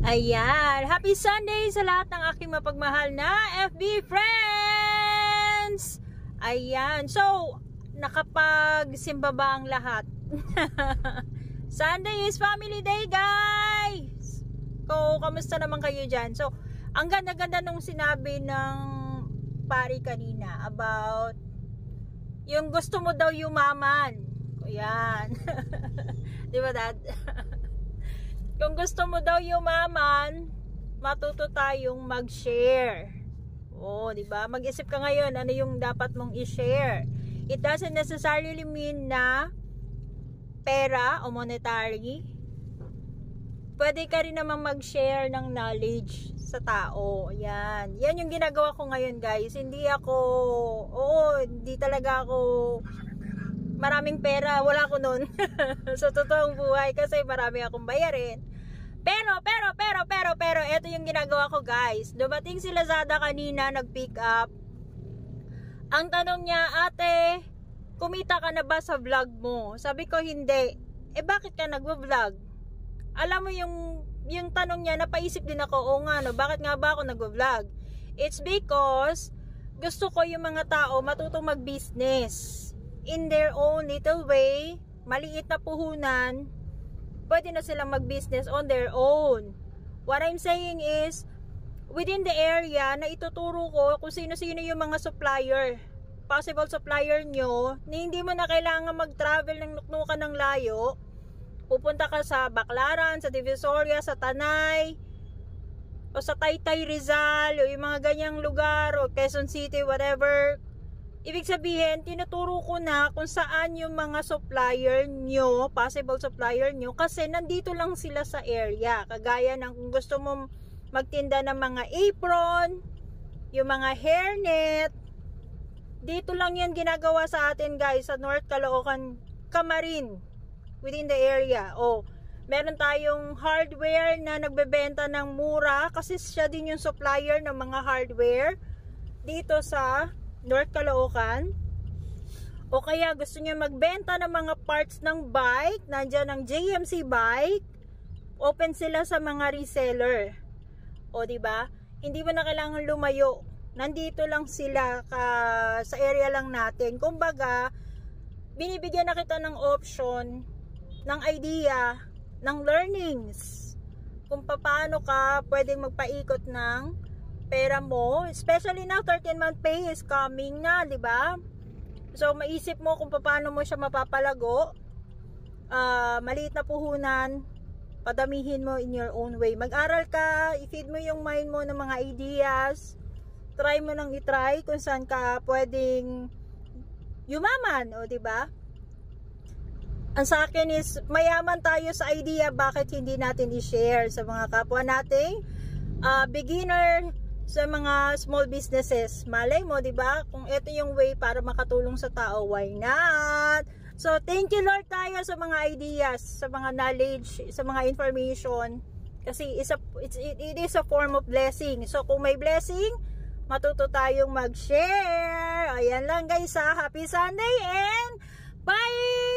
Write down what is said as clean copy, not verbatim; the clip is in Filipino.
Ayan, happy Sunday sa lahat ng aking mapagmahal na FB friends. Ayan, so nakapagsimba ba ang lahat? Sunday is family day, guys. So, kamusta naman kayo dyan? So, ang ganda-ganda nung sinabi ng pari kanina about yung gusto mo daw yumaman. Ayan. Di ba, Dad? Kung gusto mo daw yumaman, matuto tayong mag-share. Oh, di ba? Mag-isip ka ngayon ano yung dapat mong i-share. It doesn't necessarily mean na pera o monetary. Pwede ka rin namang mag-share ng knowledge sa tao. Yan. Yan yung ginagawa ko ngayon, guys. Hindi talaga ako maraming pera. Wala ko nun. Sa totoong buhay kasi marami akong bayarin. Pero, ito yung ginagawa ko, guys. Dumating si Lazada kanina, nag-pick up. Ang tanong niya, ate, kumita ka na ba sa vlog mo? Sabi ko, hindi. Eh, bakit ka nagvo-vlog? Alam mo yung tanong niya, napaisip din ako, o nga, no, bakit nga ba ako nagvo-vlog? It's because gusto ko yung mga tao matutong mag-business in their own little way. Maliit na puhunan, pwede na silang mag-business on their own. What I'm saying is, within the area na ituturo ko kung sino-sino yung mga supplier, possible supplier nyo, na hindi mo na kailangan mag-travel ng nuknukan ng layo. Pupunta ka sa Baclaran, sa Divisoria, sa Tanay, o sa Taytay Rizal, o yung mga ganyang lugar, o Quezon City, whatever. Ibig sabihin, tinuturo ko na kung saan yung mga supplier nyo, possible supplier nyo, kasi nandito lang sila sa area. Kagaya ng kung gusto mo magtinda ng mga apron, yung mga hairnet, dito lang yan ginagawa sa atin, guys, sa North Caloocan, Camarin, within the area. O, meron tayong hardware na nagbebenta ng mura, kasi siya din yung supplier ng mga hardware dito sa North Caloocan. O kaya gusto niya magbenta ng mga parts ng bike, nandiyan ang JMC Bike, open sila sa mga reseller. O diba? Hindi mo na kailangan lumayo, nandito lang sila sa area lang natin. Kumbaga, binibigyan na kita ng option, ng idea, ng learnings, kung paano ka pwedeng magpaikot ng pera mo, especially now 13-month pay is coming na, di ba? So maisip mo kung paano mo siya mapapalago. Maliit na puhunan, padamihin mo in your own way. Mag-aral ka, i-feed mo yung mind mo ng mga ideas, try mo nang i-try kung saan ka pwedeng yumaman, o di ba? Ang sa akin is mayaman tayo sa idea, bakit hindi natin i-share sa mga kapwa nating beginner, sa mga small businesses. Malay mo, di ba? Kung ito yung way para makatulong sa tao, why not? So, thank you Lord tayo sa mga ideas, sa mga knowledge, sa mga information. Kasi it is a form of blessing. So, kung may blessing, matuto tayong mag-share. Ayan lang, guys, ha. Happy Sunday and bye!